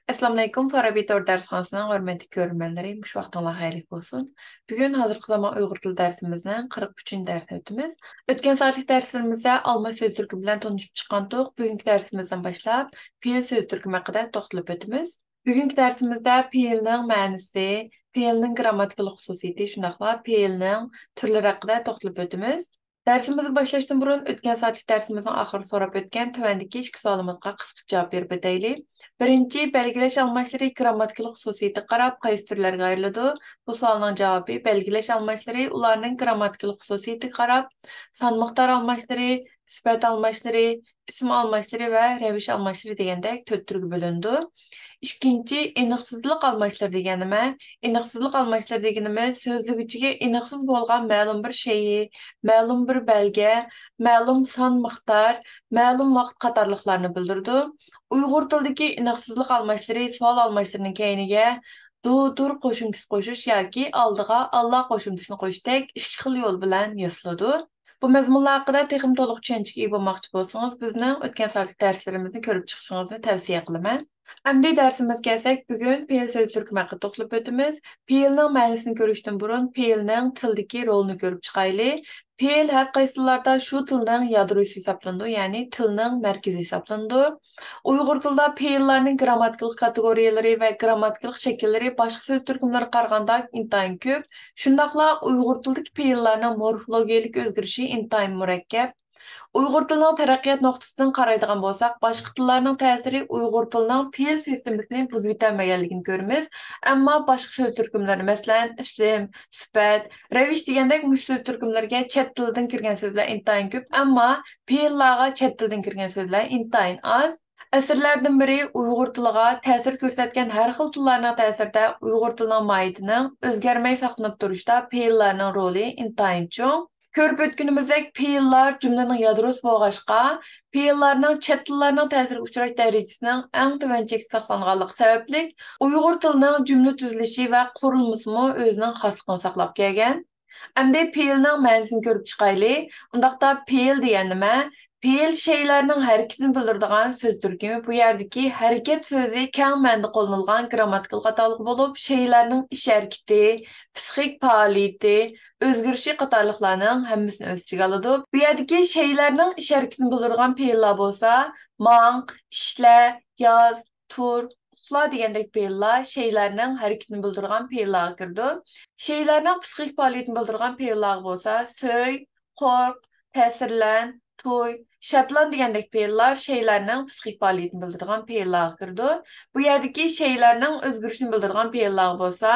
Assalamu alaykum. Farabitor dershanəsinin hörmətli görünmənləri, bu vaxtınla xeyirlik olsun. Bugün hazırki zaman Uyğur dili dərsimizin 43-cü dərsini ötümüz. Ötən saatlik dərsimizdə alma söz türkü bilan tanışıb çıxandıq. Bugünkü dərsimizdən başlap fe'l söz türkü haqqında toxtalıb ötümüz. Bugünkü dərsimizdə fe'lnin mənisi, fe'lnin qrammatikалық xüsusiyyəti, şundaqla fe'lnin türləri haqqında toxtalıb ötümüz. Dərsimizə başlaşdan burun ötən saatlik dərsimizin axırı sorab ötən tövəndəki iki sualımızға qısqa cavab verib ötəylik. Birinci, belgileş almaçları qrammatikалық xüsusiyyəti qarab qaysı türlərə ayrıldı? Bu sualın cavabı belgileş almaçları ularının qrammatikалық xüsusiyyəti qarab sanmıqdar almaçları, sifət almaçları, isim almaçları və rəviş almaçları deyəndə tört türə bölündü. İkinci, eniqsizlik almaçları deganimə, eniqsizlik almaçları deganimiz sözlük içige eniqsiz bolğan ma'lum bir şeyi, ma'lum bir belge, ma'lum son miqdar, ma'lum vaqt qatarlıqlarını bildirdi. Uyghur tilidagi eniqsizlik almaçları sual almaçlarının keyniga dur qo'shimchasi qo'shish yoki oldiga Allah qo'shimchasini qo'shdek ikki xil yo'l bilan yo'siladi. Bu mazmunlar haqida texnik to'liq tushunchaga ega bo'lmoqchi bo'lsangiz, bizning o'tgan soatlik darslarimizni ko'rib chiqishingizni tavsiya qilaman. Endi darsimizga kelsak, bugun fe'l so'z turkumi haqida to'xtalib o'tamiz. Fe'lning ma'nosini ko'rishdan burun fe'lning tildagi rolini ko'rib chiqaylik. Fe'l har qaysilarda shu tilning yadrosi hisoblanadi, ya'ni tilning markazi hisoblanadi. Uyg'ur tilida fe'llarning grammatikalik kategoriyalari va grammatikalik shakllari boshqa so'z turkumlariga qaraganda intayin ko'p. Shundaqla Uyg'ur tilidagi fe'llarning morfologiyalik o'zgarishi intayin murakkab. Uyg'ur tilining taraqqiyot nuqtasidan qaraydigan bo'lsak, boshqa tillarning ta'siri Uyg'ur tilining fe'l sistemasini buzib etmaganligini ko'ramiz. Ammo boshqa so'z turkumlari, masalan, ism, sifat, ravish degandek so'z turkumlarga chet tilidan kirgan so'zlar intayin ko'p, ammo fe'llarga chet tildan kirgan so'zlar intayin oz. Asrlardan biri Uyg'ur tiliga ta'sir ko'rsatgan har xil tillarning ta'sirida Uyg'ur tilining mohiyatining o'zgarmay saqlanib turishda fe'llarning roli intayin cho'ng. Ko'rib o'tganimizdek, fe'llar jumlaning yadrosi bo'lg'achqa, fe'llarning chet tillarning ta'siriga uchrash darajasining eng tuvan chekda saqlanganligi sababli Uyg'ur tilining jumla tuzilishi va qurilmasimi o'zining xosligini saqlab kelgan. Endi fe'lning ma'nosini ko'rib chiqaylik. Undaqda fe'l degan nima? Fe'l şeylərinin hərəkətini bildirdiğən söz türkümü. Bu yerdəki hərəkət sözü keng məndə qo'llanilgan grammatikal qatarlıq bo'lib, şeylərinin iş hərəkəti, psixik fəaliyyəti, özgürüşü qatarlıqlarının hammasını öz içigə alады. Bu yerdəki şeylərinin iş hərəkətini bildirdiğən fe'llər bolsa, mang, işlə, yaz, tur, uxla degandek fe'llar şeylərinin hərəkətini bildirdiğən fe'llərə kirdi. Şeylərinin psixik fəaliyyətini bildirdiğən fe'llər bolsa, söy, qorq, təsirlən, toy, şadlan degandek fe'llar şeylərinin psixik fəaliyyətini bildirdiğən fe'llərə kirdi. Bu yerdəki şeylərinin özgürüşünü bildirdiğən fe'llər bolsa,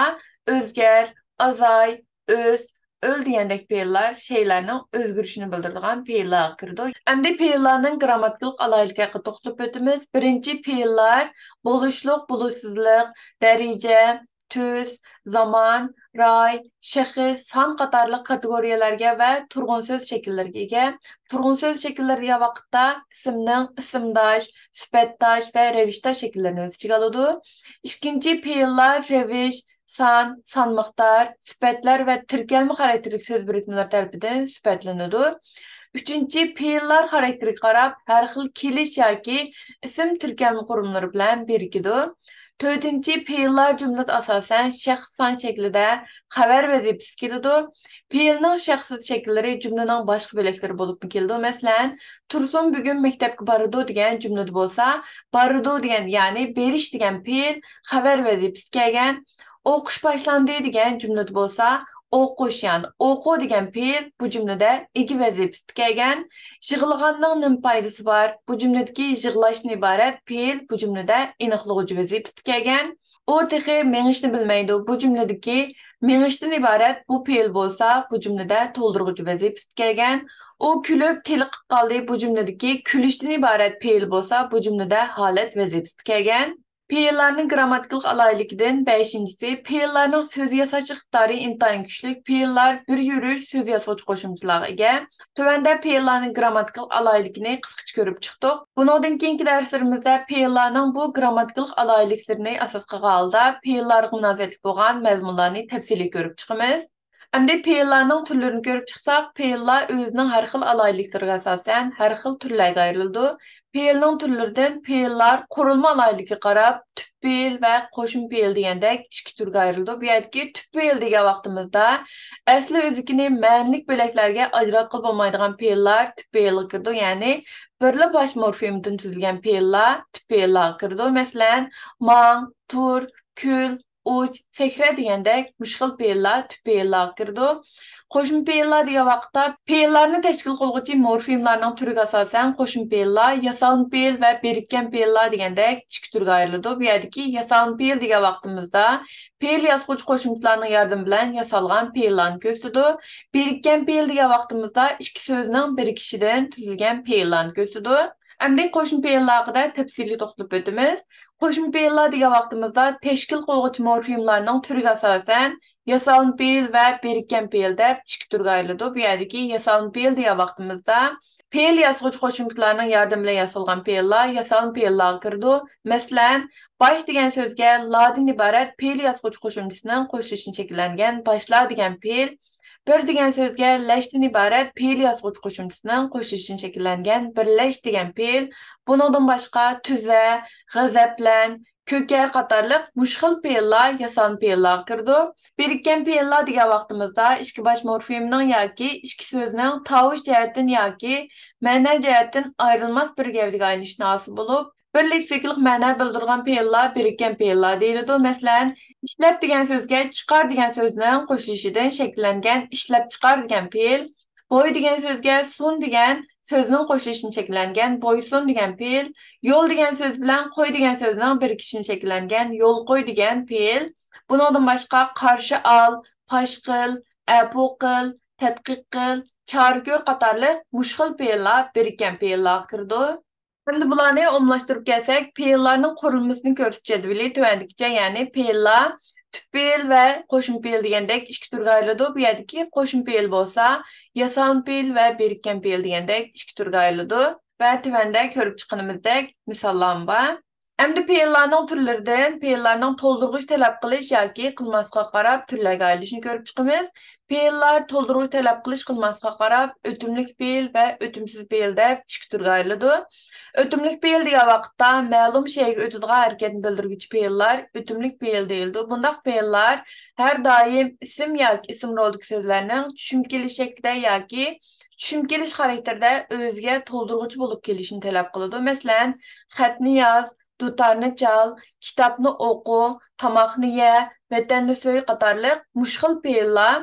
özgər, azay, öz, öl degandek fe'llar şeylərinin özgürüşünü bildirdiğən fe'llərə kirdi. Endi fe'llarning grammatikalik alaylıqı haqida to'xtalib o'tamiz. Birinchi fe'llar bo'lishliq, bo'lishsizlik, daraja, tuz, zaman, ray, şəxs, san qatarlıq kategoriyalarga və turğun söz şəkillərinə ega. Turğun söz şəkilləri degan vaqtda ismning ismdaş, sifatdaş və rəvişdaş şəkillərini öz içigə alады. İkinci fe'llar rəviş, san, sanmıqdar, sifatlar və tirkəlmə xarakterlik söz birikmələri tərəfindən sifatlənadi. Üçüncü fe'llar xarakteriga qarab har xil kelish yoki ism tirkəlmə qurumlari bilan birikidi. Dördüncü fe'llar cümlede asasen şəxs san şəklində xəbər vəzifəsi kelidi. Fe'lning şəxsiyyət şəkilləri cümlənin başqa böləkləri olub keldi. Məsələn, Tursun bugün məktəbə barıdı degan cümlədə bolsa, barıdı degan, yəni beriş degan fe'l xəbər vəzifəsi kelgan. O'qish boshlandi degan cümlədə bolsa, o'qish, yəni o'qu degan fe'l bu cümlədə igi vəzifəsi kelgan. Yig'ilganning nima foydasi bor? Bu cümledagi yig'lashdan iborat fe'l bu cümlədə aniqlovchi vəzifəsi kelgan. O texi mengishni bilmaydi. Bu cümledagi mengishdan iborat bu fe'l bo'lsa, bu cümlədə to'ldiruvchi vəzifəsi kelgan. O kulib tiliq qoldi. Bu cümledagi kulishdan iborat fe'l bo'lsa, bu cümlədə holat vəzifəsi kelgan. Fe'llarning grammatikalik alayligidan 5-si fe'llarning so'z yasash iqtidori intayin kuchli. Fe'llar bir yurish so'z yasovchi qo'shimchalarga ega. Tuvanda fe'llarning grammatikalik alayligini qisqacha ko'rib chiqdik. Bundan keyingi darslarimizda fe'llarning bu grammatikalik alayliklarini asosga olib, fe'llarga munosabatli bo'lgan mazmunlarni tafsiliy ko'rib chiqamiz. Endi fe'llarning turlarini ko'rib chiqsak, fe'llar o'zining har xil alayliklariga asosan har xil turlarga ayrildi. Fe'lning turlaridan fe'llar qurilma alayligiga qarab tüp fe'l va qo'shim fe'l degandek ikki turga ayrildi. Bu yerdagi tüp fe'l degan vaqtimizda asli o'zikini ma'nilik bo'laklarga ajratqil bo'lmaydigan fe'llar tüp fe'lga kirdi. Ya'ni birli bosh morfemdan tuzilgan fe'llar tüp fe'llarga kirdi. Masalan, mang, tur, kul, uch, sekra degandek mushkil fe'llar tüp fe'llarga kirdi. Qo'shma fe'llar degan vaqtda fe'llarni tashkil qiluvchi morfemlarning turiga asosan qo'shma fe'llar, yasalma fe'l va birikkan fe'llar degandek ikki turga ayriladi. Bu yerdagi yasalma fe'l degan vaqtimizda fe'l yasquvchi qo'shimchalarning yordami bilan yasalgan fe'llarni ko'rsatadi. Birikkan fe'l degan vaqtimizda ikki so'zning birikishidan tuzilgan fe'llarni ko'rsatadi. Endi qo'shma fe'llar haqida tafsiliy to'xtalib o'tamiz. Qo'shma fe'llar degan vaqtimizda tashkil qiluvchi morfemlarning turiga asosan yasalma fe'l va birikkan fe'l deb ikki turga ayriladi. Bu yerdagi yasalma fe'l degan vaqtimizda fe'l yasg'uvchi qo'shimchalarning yordami bilan yasalgan fe'llar yasalma fe'llarga kirdi. Masalan, bosh degan so'zga ladan iborat fe'l yasg'uvchi qo'shimchasining qo'shilishini shakllangan boshlar degan fe'l bir degan so'zga lashdan iborat fe'l yasg'uvchi qo'shimchasining qo'shilishini shakllangan birlash degan fe'l. Buningdan boshqa tuza, g'azablan, ko'kar qatorliq mushkil fe'llar yasalma fe'llarga kirdi. Birikkan fe'llar degan vaqtimizda ikki bosh morfemning yoki ikki so'zning tovush jihatdan yoki ma'no jihatdan ayrilmas bir gavdaga aylanishi hosil bo'lib, birlik sekillik ma'no bildirgan fe'llar birikkan fe'llar deyiladi. Masalan, ishlab degan so'zga chiqar degan so'zning qo'shilishidan shakllangan ishlab chiqar degan fe'l, bo'y degan so'zga sun degan so'zning qo'shilishidan shakllangan bo'ysun degan fe'l, yo'l degan so'z bilan qo'y degan so'zning birikishidan shakllangan yo'l qo'y degan fe'l. Bundan boshqa qarshi al, fosh qil, apu qil, tadqiq qil, chora ko'r qatorliq mushkil fe'llar birikkan fe'llarga kirdi. Endi bularni umumlashtirib kelsak, fe'llarning qurilmasini ko'rsatish jadvali tuvandikicha, ya'ni fe'llar tüp fe'l va qo'shma fe'l degandek ikki turga ayriladi. Bu yerdagi qo'shma fe'l bo'lsa, yasalma fe'l va birikkan fe'l degandek ikki turga ayriladi. Va tuvanda ko'rib chiqqanimizdek misollar bor. Endi fe'llarning turlaridan fe'llarning to'ldirg'ich talab qilish yoki qilmasga qarab turlarga ayrilishini ko'rib chiqamiz. Fe'llar to'ldiruvchi talab qilish qilmasga qarab o'timlik fe'l va o'timsiz fe'l deb ikki turga ayriladi. O'timlik fe'l degan vaqtda ma'lum shayga o'tadigan harakatni bildiruvchi fe'llar o'timlik fe'l deyildi. Bundaq fe'llar har doim ism yoki ism roldagi so'zlarning tushum kelish shaklida yoki tushum kelish xarakterida o'ziga to'ldiruvchi bo'lib kelishini talab qiladi. Masalan, xatni yoz, dutarni chal, kitobni o'qi, tomoqni ye, vatanni so'y qatorliq mushkil fe'llar.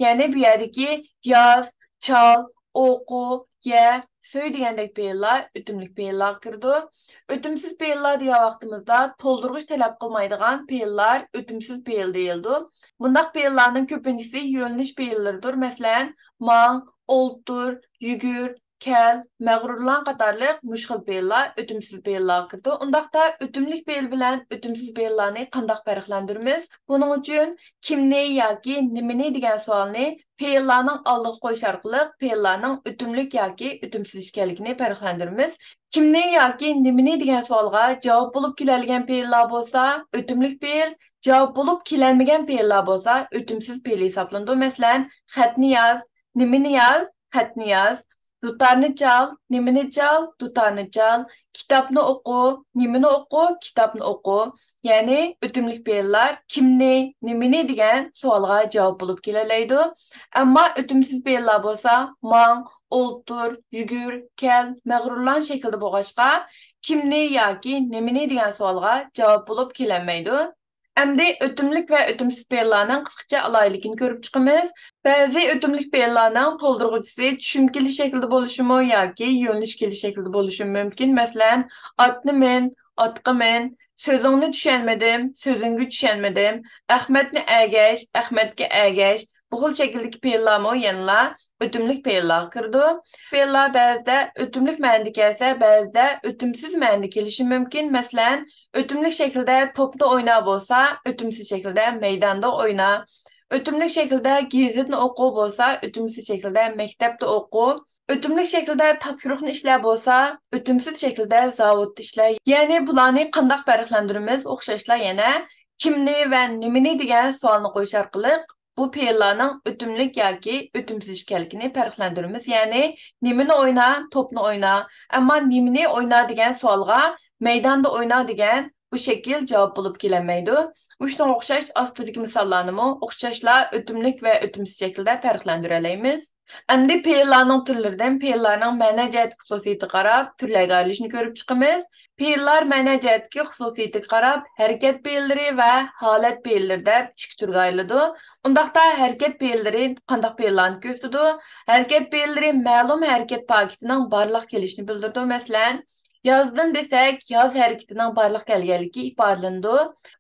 Ya'ni bu yerdagi yoz, chal, o'qi, ye, so'y degandek fe'llar o'timlik fe'llarga kirdi. O'timsiz fe'llar degan vaqtimizda to'ldirg'ich talab qilmaydigan fe'llar o'timsiz fe'l deyildi. Bundaq fe'llarning ko'pinchisi yo'linish fe'llaridir. Masalan, mang, o'ltir, yugur, kel, mag'rurlan qatorliq mushkil fe'llar o'timsiz fe'llarga kirdi. Undaqda o'timlik fe'l bilan o'timsiz fe'llarni qanday farqlantiramiz? Buning uchun kimni yoki nimani degan savolni fe'llarning oldiga qo'yish orqali fe'llarning o'timlik yoki o'timsiz ekanligini farqlantiramiz. Kimni yoki nimani degan savolga javob bo'lib keladigan fe'llar bo'lsa, o'timlik fe'l, javob bo'lib kelolmagan fe'llar bo'lsa, o'timsiz fe'l hisoblanadi. Masalan, xatni yoz, nimani yoz, xatni yoz. Dutarni chal, nimani chal, dutarni chal. Kitobni o'qi, nimani o'qi, kitobni o'qi. Ya'ni o'timlik fe'llar kimni, nimani degan savolga javob bo'lib kelalaydi. Ammo o'timsiz fe'llar bo'lsa, mang, o'ltir, yugur, kel, mag'rurlan shaklida bo'lg'achqa, kimni yoki nimani degan savolga javob bo'lib kelolmaydi. Endi o'timlik va o'timsiz fe'llarning qisqacha alayligini ko'rib chiqamiz. Ba'zi o'timlik fe'llarning to'ldiruvchisi tushum kelish shaklida bo'lishimi yoki yo'linish kelish shaklida bo'lishi mumkin. Masalan, otni men, otqa men, so'zingni tushunmadim, so'zingga tushunmadim, Ahmadni agash, Ahmadga agash. Bu xil shakldagi fe'llarmi yana o'timlik fe'llarga kirdi. Fe'llar ba'zida o'timlik ma'noda kelsa, ba'zida o'timsiz ma'noda kelishi mumkin. Masalan, o'timlik shaklda to'pda o'yna bo'lsa, o'timsiz shaklda maydonda o'yna. O'timlik shaklda gazetni o'qi bo'lsa, o'timsiz shaklda maktabda o'qi. O'timlik shaklda topshiriqni ishla bo'lsa, o'timsiz shaklda zavodda ishla. Ya'ni bularni qanday farqlantiramiz? O'xshashlar yana kimni va nimani degan savolni qo'yish orqali bu fe'illarning ötümlük yoki ötümsiz ekanligini farqlantiramiz. Ya'ni nimani o'yna, to'pni o'yna. Ammo nimani o'yna degan savolga maydonda o'yna degan bu şekil cevap bulup kelinmeydi. Şunga o'xshash ostidagi misollarni o'xshashla ötümlük ve ötümsiz şekilde farqlantiramiz. Endi fe'illarning turlaridan fe'illarning ma'no jihatdagi xususiyatiga qarab turlarga ayrılishini ko'rib chiqamiz. Fe'illar ma'no jihatdagi xususiyatiga qarab harakat fe'illari va holat fe'illari deb ikki turga ayriladi. Undaqda harakat fe'illari qanday fe'illarni ko'rsatadi? Harakat fe'illari ma'lum harakat paketining barliq kelishini bildiradi. Masalan, yazdım desek, yaz hareketining barliq kelganligi ifodalanadi.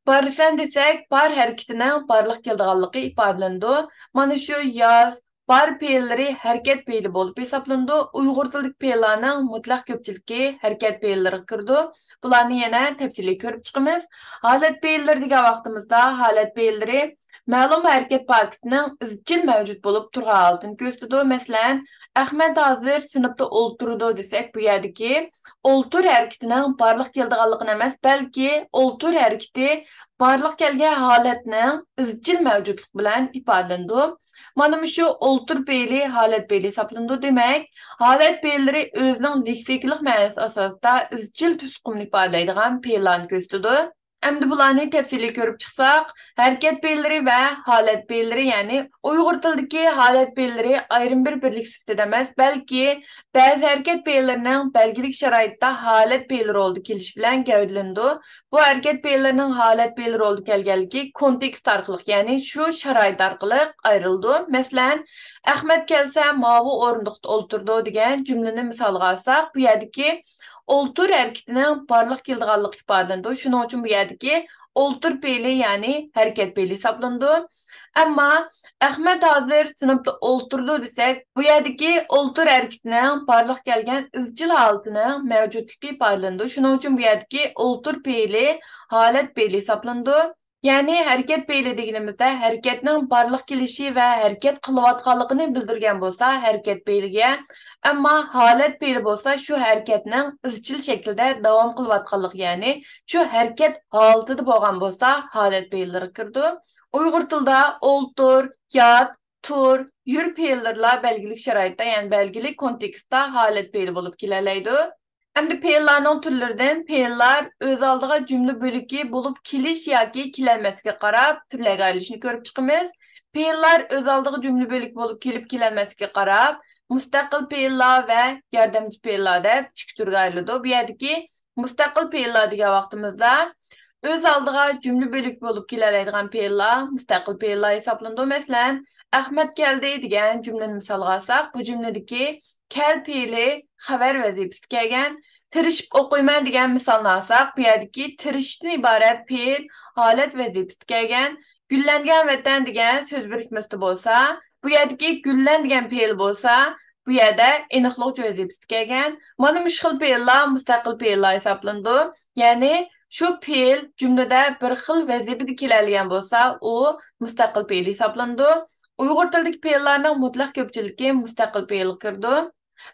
Barsan desek, bar hareketining barliq kelganligi ifodalanadi. Mana shu yaz bar fe'illari harakat fe'ili bo'lib hisoblanadi. Uyg'ur tilidagi fe'illarning mutlaq ko'pchiligi harakat fe'illariga kirdi. Bularni yana tafsiliy ko'rib chiqamiz. Holat fe'illari degan vaqtimizda holat fe'illari ma'lum harakat paketining izchil mavjud bo'lib turgan holatini ko'rsatadi. Masalan, Ahmad hozir sinfda o'ltirdi desak, bu yerdagi o'ltir harakatining barliq kelganligini emas, balki o'ltir harakati barliq kelgan holatning izchil mavjudlik bilan ifodalanadi. Mana shu o'ltir fe'li holat fe'li hisoblanadi. Demak, holat fe'llari o'zining leksikalik ma'nosi asosida izchil tusqunni ifodalaydigan fe'llarni ko'rsatadi. Endi bularni tafsiliy ko'rib chiqsak, harakat fe'llari va holat fe'llari, ya'ni Uyg'ur tilidagi holat fe'llari ayrim bir birlik sifatida emas, balki ba'zi harakat fe'llarining belgilik sharoitda holat fe'llari oldi kelish bilan gavdalanadi. Bu harakat fe'llarining holat fe'llari oldi kelganligi kontekst orqali, ya'ni shu sharoit orqali ayrildi. Masalan, Ahmad kelsa mavi o'rindiqda o'ltirdi degan jumlani misolga olsak, bu yerdagi o'ltir hareketining barliq kelganligi ifodalanadi. Shuning uchun bu yerdagi o'ltir fe'li, ya'ni harakat fe'li hisoblanadi. Ammo Ahmad hozir sinfda o'ltirdi desak, bu yerdagi o'ltir hareketining barliq kelgan izchil holatini mavjudligi ifodalanadi. Shuning uchun bu yerdagi o'ltir fe'li holat fe'li hisoblanadi. Ya'ni harakat fe'li deganimizda harakatning barliq kelishi va harakat qilayotganligini bildirgan bo'lsa, harakat fe'liga, ammo holat fe'li bo'lsa, shu harakatning izchil shaklda davom qilayotganligi, ya'ni shu harakat holatida bo'lgan bo'lsa, holat fe'llari kirdi. Uyg'ur tilida o'ltir, yot, tur, yur fe'llarla belgilik sharoitda, ya'ni belgilik kontekstda holat fe'li bo'lib kelalaydi. Endi fe'illarning turlaridan fe'illar o'z oldiga jumla bo'liki bo'lib kelish yoki kelolmasga qarab turlarga ayrilishini ko'rib chiqamiz. Fe'illar o'z oldiga jumla bo'lik bo'lib kelib kelolmasga qarab mustaqil fe'illar va yordamchi fe'illar deb ikki turga ayriladi. Bu yerdagi mustaqil fe'illar degan vaqtimizda o'z oldiga jumla bo'lik bo'lib keladigan fe'illar mustaqil fe'illar hisoblanadi. Masalan, Ahmad keldi degan jumlani misolga olsak, bu jumladagi kel fe'li xabar vazifasiga kelgan. Tirishib o'qiyman degan misolni olsak, bu yerdagi tirishishdan iborat fe'l holat vazifasiga kelgan. Gullangan vatan degan so'z birikmasida bo'lsa, bu yerdagi gullan degan fe'l bo'lsa, bu yerda aniqlovchi vazifasiga kelgan. Mana shu xil fe'llar mustaqil fe'llar hisoblanadi. Ya'ni shu fe'l jumlada bir xil vazifada keladigan bo'lsa, u mustaqil fe'l hisoblanadi. Uyg'ur tilidagi fe'llarning mutlaq ko'pchiligi mustaqil fe'l kirdi.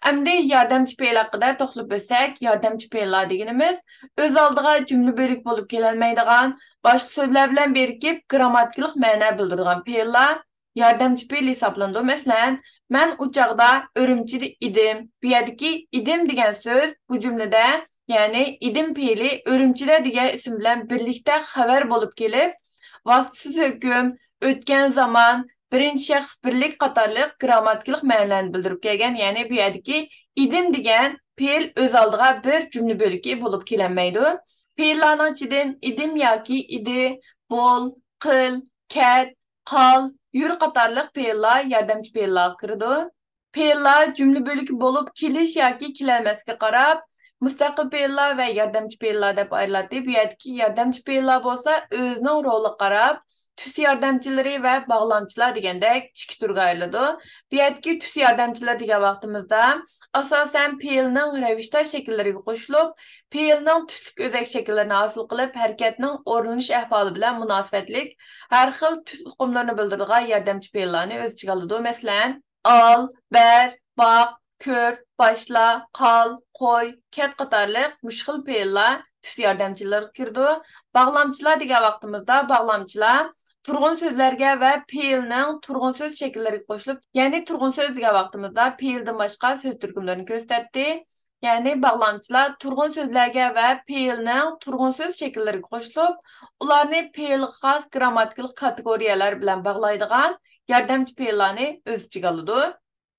Endi yordamchi fe'l haqida to'xtalib o'tsak, yordamchi fe'llar deganimiz o'z oldiga jumla bo'lik bo'lib kelolmaydigan, boshqa so'zlar bilan birikib grammatikalik ma'no bildiradigan fe'llar yordamchi fe'l hisoblanadi. Masalan, men u chaqda Urumchida edim. Bu yerdagi edim degan so'z bu jumlada, ya'ni edim fe'li Urumchida degan ism bilan birlikda xabar bo'lib kelib, vositasiz hukm, o'tgan zaman, birinchi shaxs birlik qatorliq grammatikalik ma'nolarni bildirib kelgan. Ya'ni bu yerdagi edim degan fe'l o'z oldiga bir jumla bo'liki bo'lib kelolmaydi. Fe'llarning ichidan edim yoki idi, bo'l, qil, ket, qol, yur qatorliq fe'llar yordamchi fe'llar kirdi. Fe'llar jumla bo'liki bo'lib kelish yoki kelolmasga qarab mustaqil fe'llar va yordamchi fe'llar deb ayriladi. Bu yerdagi yordamchi fe'llar bo'lsa, o'zining roliga qarab tus yordamchilari va bog'lamchilar degandek ikki turga ayriladi. Bu yerdagi tus yordamchilar degan vaqtimizda asosan fe'lning ravishda shakllariga qo'shilib, fe'lning tuslik o'zak shakllarini hosil qilib, harakatning o'rlanish ahvoli bilan munosabatlik har xil tuqumlarni bildiradigan yordamchi fe'llarni o'z ichiga oladi. Masalan, ol, ber, boq, ko'r, boshla, qol, qo'y, ket qatorliq mushkil fe'llar tus yordamchilar kirdi. Bog'lamchilar degan vaqtimizda bog'lamchilar turg'un so'zlarga va fe'lning turg'un so'z shakllariga qo'shilib, ya'ni turg'un so'z degan vaqtimizda fe'ldan boshqa so'z turkumlarini ko'rsatdi. Ya'ni bağlamçılar turg'un so'zlarga va fe'lning turg'un so'z shakllariga qo'shilib, ularni fe'lga xos grammatikalik kategoriyalar bilan bog'laydigan yordamchi fe'llarni o'z ichiga oladi.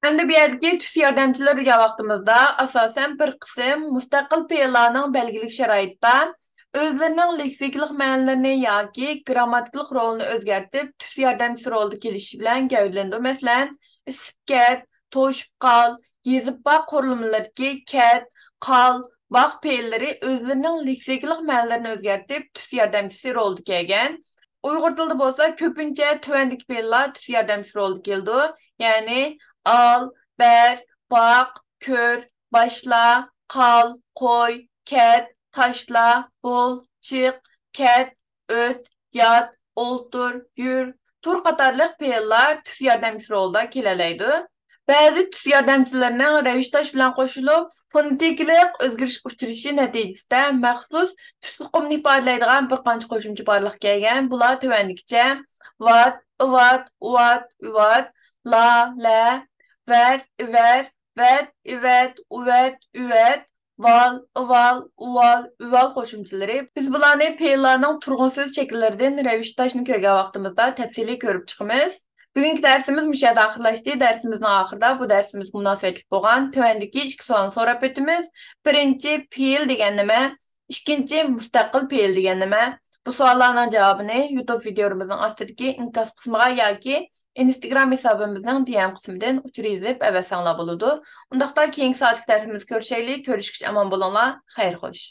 Endi bu yerdagi tus yordamchilar degan vaqtimizda asosan bir qism mustaqil fe'llarning belgilik sharoitida o'zlarining leksikalik ma'nolarini yoki grammatikalik rolini o'zgartib tus yordamchisi rolida kelishi bilan gavdalandi. Masalan, isib ket, to'shib qol, yezib baq qurilmalardagi ket, qol, vaq fe'llari o'zlarining leksikalik ma'nolarini o'zgartib tus yordamchisi rolida kelgan. Uyg'ur tilida bo'lsa ko'pincha tuvandagi fe'llar tus yordamchisi rolida keldi. Ya'ni al, ber, bak, kör, başla, kal, koy, ket, taşla, bul, çık, ket, öt, yat, oltur, yür, tur qatarlıq fe'llar tus yordamchisi rolida kelalaydi. Ba'zi tus yordamchilarning ravishdosh bilan qo'shilib, fonetikalik o'zgarish uchrashi natijasida maxsus tus tuqumni ifodalaydigan bir qancha qo'shimcha borliq kelgan. Bular tuvanlikcha vat, uvat, uvat, uvat, la, la, ver, ver, vet, ivet, uvet, üvet, val, uval, uval, uval qo'shimchalari. Biz bularni fe'llarning turg'un so'z shakllaridan ravishdoshni ko'rgan vaqtimizda tafsiliy ko'rib chiqamiz. Bugungi darsimiz bu yerda oxirlashdi. Darsimizning oxirida bu darsimizga munosabatli bo'lgan tuvandagi ikki savolni so'rab o'tamiz. Birinchi fe'l degan nima? Ikkinchi mustaqil fe'l degan nima? Bu savollarning javobini YouTube videomizning ostidagi inkas qismiga yoki Instagram hesabımızın DM qismidan uchur yozib avasanglar bo'ladi. Undaqda keyingi soatlik darsimizda ko'rishaylik. Ko'rishguncha omon bo'linglar. Xayr xo'sh.